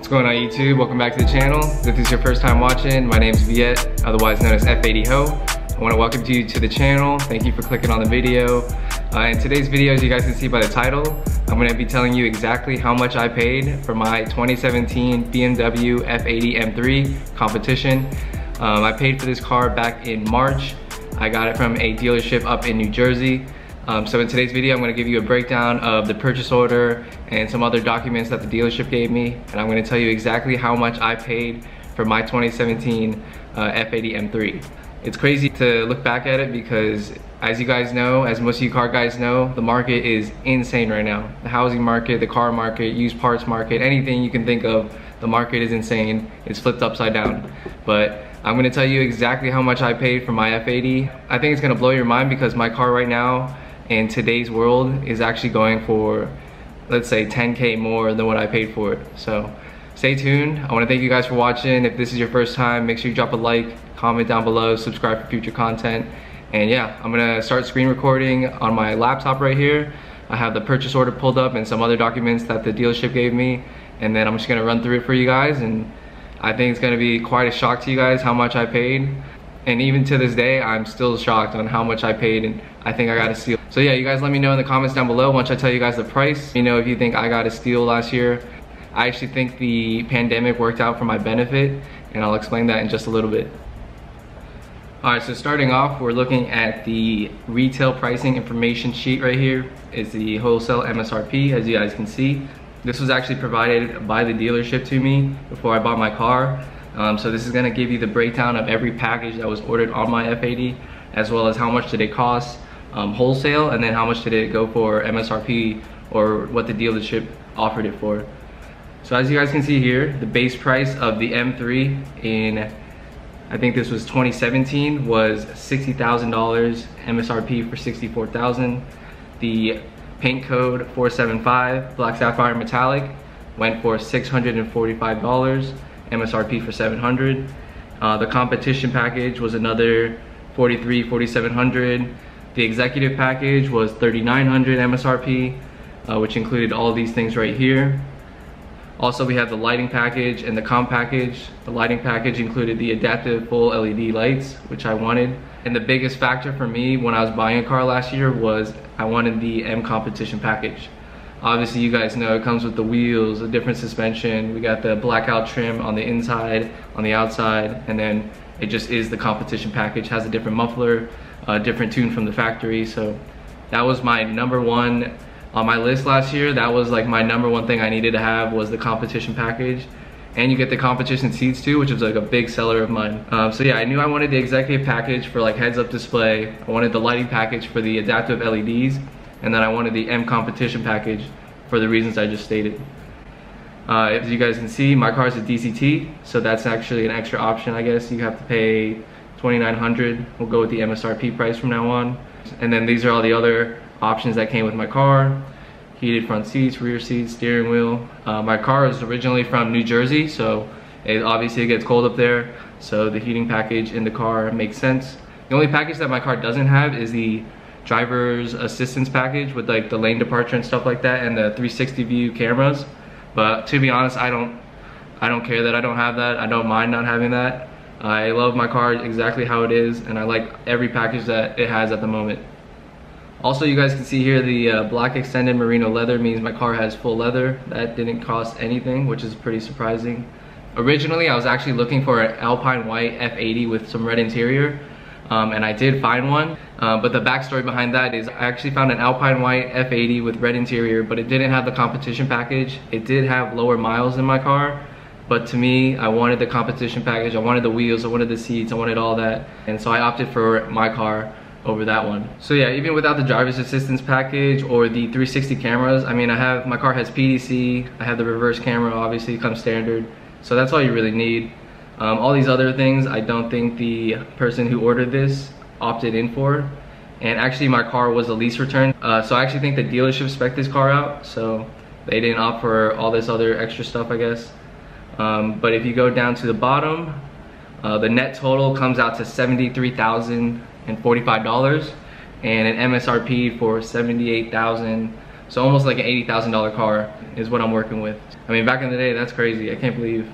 What's going on YouTube? Welcome back to the channel. If this is your first time watching, my name is Beatz, otherwise known as F80 Ho. I want to welcome you to the channel. Thank you for clicking on the video. In today's video, as you guys can see by the title, I'm going to be telling you exactly how much I paid for my 2017 BMW F80 M3 competition. I paid for this car back in March. I got it from a dealership up in New Jersey. So in today's video, I'm going to give you a breakdown of the purchase order and some other documents that the dealership gave me. And I'm going to tell you exactly how much I paid for my 2017 F80 M3. It's crazy to look back at it because, as you guys know, as most of you car guys know, the market is insane right now. The housing market, the car market, used parts market, anything you can think of, the market is insane. It's flipped upside down. But I'm going to tell you exactly how much I paid for my F80. I think it's going to blow your mind because my car right now in today's world is actually going for, let's say, 10K more than what I paid for it. So stay tuned. I want to thank you guys for watching. If this is your first time, make sure you drop a like, comment down below, subscribe for future content. And yeah, I'm gonna start screen recording on my laptop right here. I have the purchase order pulled up and some other documents that the dealership gave me, and then I'm just gonna run through it for you guys. And I think it's gonna be quite a shock to you guys how much I paid. And even to this day, I'm still shocked on how much I paid, and I think I got a steal. So yeah, you guys let me know in the comments down below once I tell you guys the price. You know, if you think I got a steal last year. I actually think the pandemic worked out for my benefit, and I'll explain that in just a little bit. Alright, so starting off, we're looking at the retail pricing information sheet right here. It's the wholesale MSRP, as you guys can see. This was actually provided by the dealership to me before I bought my car. So this is going to give you the breakdown of every package that was ordered on my F80, as well as how much did it cost wholesale, and then how much did it go for MSRP, or what the dealership offered it for. So as you guys can see here, the base price of the M3 in, I think this was 2017, was $60,000, MSRP for $64,000. The paint code 475 black sapphire metallic went for $645, MSRP for $700. The competition package was another $4,700. The executive package was $3,900 MSRP, which included all of these things right here. Also, we have the lighting package and the comp package. The lighting package included the adaptive full LED lights, which I wanted. And the biggest factor for me when I was buying a car last year was I wanted the M competition package. Obviously, you guys know it comes with the wheels, a different suspension. We got the blackout trim on the inside, on the outside, and then it just is the competition package. Has a different muffler, different tune from the factory. So that was my number one on my list last year. That was like my number one thing I needed to have, was the competition package. And you get the competition seats too, which was like a big seller of mine. So yeah, I knew I wanted the executive package for like heads up display. I wanted the lighting package for the adaptive LEDs. And then I wanted the M competition package for the reasons I just stated. As you guys can see, my car is a DCT, so that's actually an extra option, I guess. You have to pay $2,900. We'll go with the MSRP price from now on. And then these are all the other options that came with my car. Heated front seats, rear seats, steering wheel. My car is originally from New Jersey, so obviously it gets cold up there, so the heating package in the car makes sense. The only package that my car doesn't have is the driver's assistance package with like the lane departure and stuff like that, and the 360 view cameras. But to be honest, I don't care that I don't have that. I don't mind not having that. I love my car exactly how it is, and I like every package that it has at the moment. Also, you guys can see here the black extended merino leather means my car has full leather. That didn't cost anything, which is pretty surprising. Originally, I was actually looking for an Alpine white F80 with some red interior, and I did find one. But the backstory behind that is I actually found an Alpine white F80 with red interior, but it didn't have the competition package. It did have lower miles in my car, but to me, I wanted the competition package. I wanted the wheels, I wanted the seats, I wanted all that. And so I opted for my car over that one. So yeah, even without the driver's assistance package or the 360 cameras, I mean, my car has PDC, I have the reverse camera, obviously comes standard. So that's all you really need. All these other things, I don't think the person who ordered this opted in for. And actually my car was a lease return. So I actually think the dealership spec'd this car out, so they didn't opt for all this other extra stuff, I guess. But if you go down to the bottom, the net total comes out to $73,045 and an MSRP for $78,000 So almost like an $80,000 car is what I'm working with. I mean, back in the day, that's crazy. I can't believe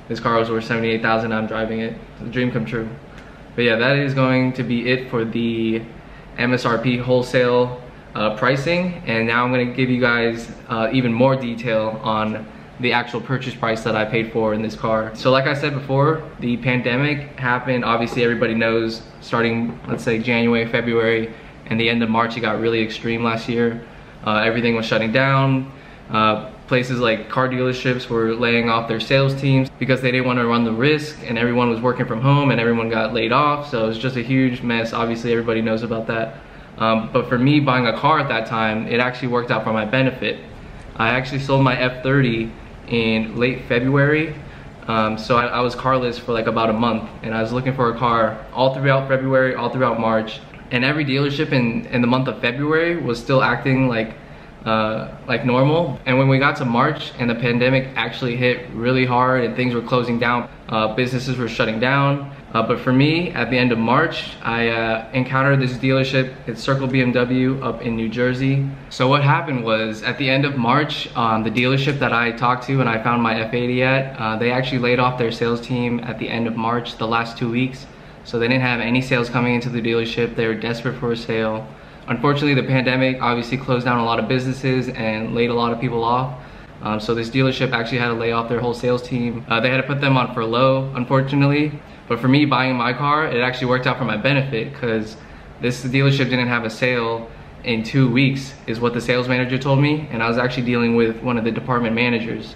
this car was worth $78,000, I'm driving it. It's a dream come true. But yeah, that is going to be it for the MSRP wholesale pricing. And now I'm gonna give you guys even more detail on the actual purchase price that I paid for in this car. So like I said before, the pandemic happened, obviously everybody knows, starting, let's say January, February, and the end of March, it got really extreme last year. Everything was shutting down. Places like car dealerships were laying off their sales teams because they didn't want to run the risk, and everyone was working from home and everyone got laid off. So it was just a huge mess. Obviously everybody knows about that. But for me, buying a car at that time, it actually worked out for my benefit. I actually sold my F30 in late February. So I was carless for like about a month, and I was looking for a car all throughout February, all throughout March. And every dealership in the month of February was still acting like normal. And when we got to March and the pandemic actually hit really hard and things were closing down, businesses were shutting down. But for me, at the end of March, I encountered this dealership. It's Circle BMW up in New Jersey. So what happened was, at the end of March, the dealership that I talked to and I found my F80 at, they actually laid off their sales team at the end of March, the last 2 weeks. So they didn't have any sales coming into the dealership. They were desperate for a sale. Unfortunately, the pandemic obviously closed down a lot of businesses and laid a lot of people off. So this dealership actually had to lay off their whole sales team. They had to put them on furlough, unfortunately. But for me, buying my car, it actually worked out for my benefit, because this dealership didn't have a sale in 2 weeks, is what the sales manager told me. And I was actually dealing with one of the department managers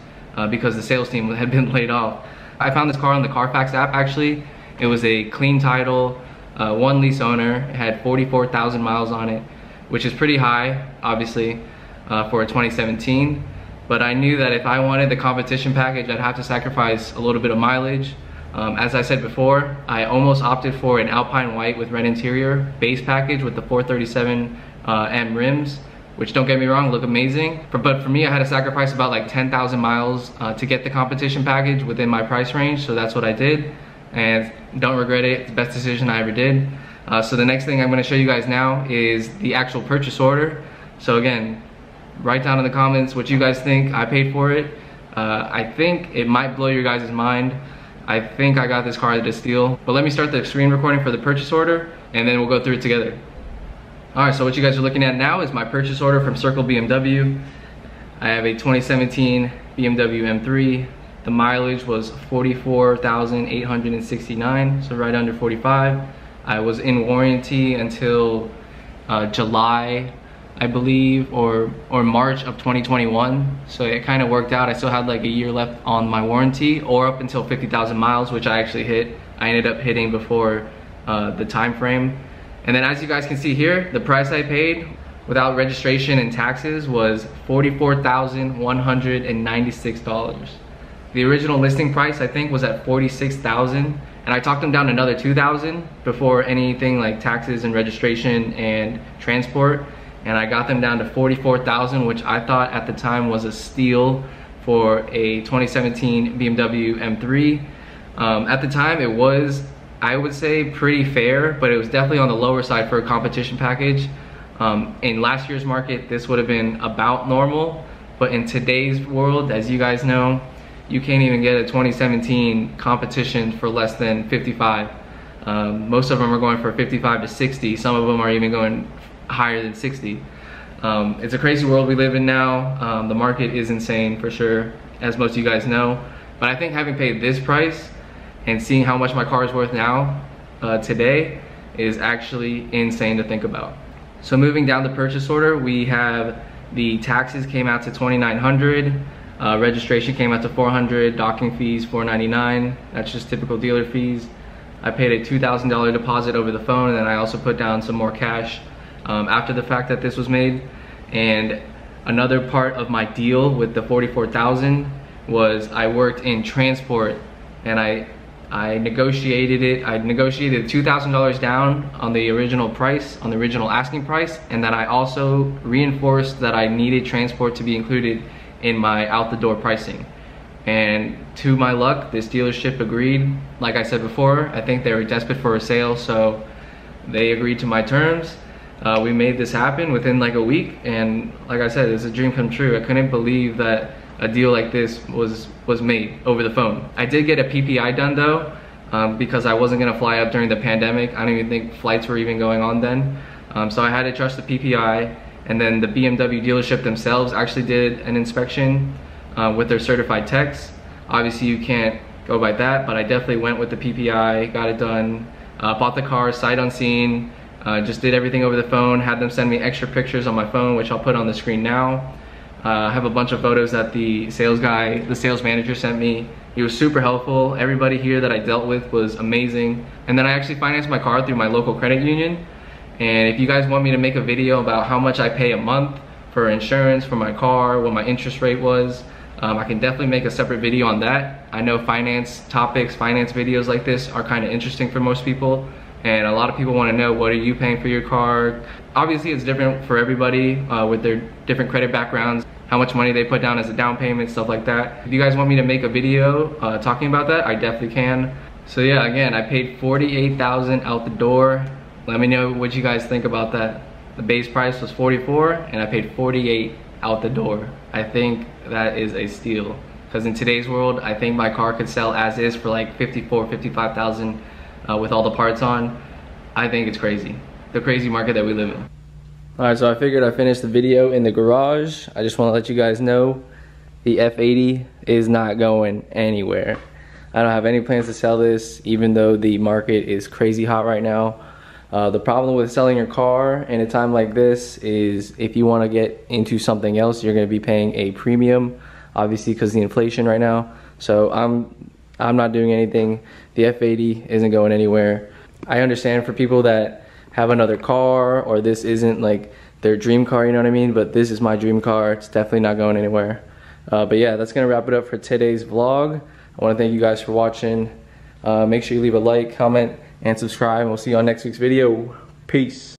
because the sales team had been laid off. I found this car on the Carfax app, actually. It was a clean title, one lease owner. It had 44,000 miles on it, which is pretty high, obviously, for a 2017. But I knew that if I wanted the competition package, I'd have to sacrifice a little bit of mileage. As I said before, I almost opted for an Alpine White with red interior base package with the 437 M rims, which, don't get me wrong, look amazing. But for me, I had to sacrifice about like 10,000 miles to get the competition package within my price range. So that's what I did, and don't regret it. It's the best decision I ever did. So the next thing I'm going to show you guys now is the actual purchase order. So again, write down in the comments what you guys think I paid for it. I think it might blow your guys' mind. I think I got this car at a steal. But let me start the screen recording for the purchase order, and then we'll go through it together. Alright, so what you guys are looking at now is my purchase order from Circle BMW. I have a 2017 BMW M3. The mileage was 44,869, so right under 45. I was in warranty until July, I believe, or March of 2021. So it kind of worked out. I still had like a year left on my warranty, or up until 50,000 miles, which I actually hit. I ended up hitting before the time frame. And then, as you guys can see here, the price I paid without registration and taxes was $44,196. The original listing price, I think, was at $46,000, and I talked them down another $2,000 before anything like taxes and registration and transport. And I got them down to $44,000, which I thought at the time was a steal for a 2017 BMW M3. At the time, it was, I would say, pretty fair, but it was definitely on the lower side for a competition package. In last year's market, this would have been about normal, but in today's world, as you guys know, you can't even get a 2017 competition for less than 55. Most of them are going for 55 to 60. Some of them are even going higher than 60. It's a crazy world we live in now. The market is insane for sure, as most of you guys know. But I think having paid this price and seeing how much my car is worth now, today, is actually insane to think about. So moving down the purchase order, we have the taxes came out to $2,900. Registration came out to $400, docking fees $499. That's just typical dealer fees. I paid a $2,000 deposit over the phone, and then I also put down some more cash after the fact that this was made. And another part of my deal with the $44,000 was I worked in transport, and I negotiated it. I negotiated $2,000 down on the original price, on the original asking price, and then I also reinforced that I needed transport to be included in my out-the-door pricing. And to my luck, this dealership agreed. Like I said before, I think they were desperate for a sale, so they agreed to my terms. we made this happen within like a week, and like I said, it's a dream come true. I couldn't believe that a deal like this was made over the phone. I did get a PPI done though, because I wasn't gonna fly up during the pandemic. I don't even think flights were even going on then. So I had to trust the PPI, and then the BMW dealership themselves actually did an inspection with their certified techs. Obviously you can't go by that, but I definitely went with the PPI, got it done, bought the car sight unseen, just did everything over the phone, had them send me extra pictures on my phone, which I'll put on the screen now. I have a bunch of photos that the sales manager sent me. He was super helpful. Everybody here that I dealt with was amazing. And then I actually financed my car through my local credit union. And if you guys want me to make a video about how much I pay a month for insurance for my car, what my interest rate was, I can definitely make a separate video on that. I know finance topics, finance videos like this are kind of interesting for most people. And a lot of people want to know, what are you paying for your car? Obviously it's different for everybody with their different credit backgrounds, how much money they put down as a down payment, stuff like that. If you guys want me to make a video talking about that, I definitely can. So yeah, again, I paid $48,000 out the door. Let me know what you guys think about that. The base price was $44,000 and I paid $48,000 out the door. I think that is a steal, because in today's world, I think my car could sell as is for like $54,000, $55,000 with all the parts on. I think it's crazy, the crazy market that we live in. Alright, so I figured I'd finish the video in the garage. I just want to let you guys know the F80 is not going anywhere. I don't have any plans to sell this, even though the market is crazy hot right now. The problem with selling your car in a time like this is if you want to get into something else, you're going to be paying a premium, obviously because of the inflation right now. So I'm not doing anything. The F80 isn't going anywhere. I understand for people that have another car, or this isn't like their dream car, you know what I mean? But this is my dream car. It's definitely not going anywhere. But yeah, that's gonna wrap it up for today's vlog. I want to thank you guys for watching. Make sure you leave a like, comment, and subscribe. We'll see you on next week's video. Peace.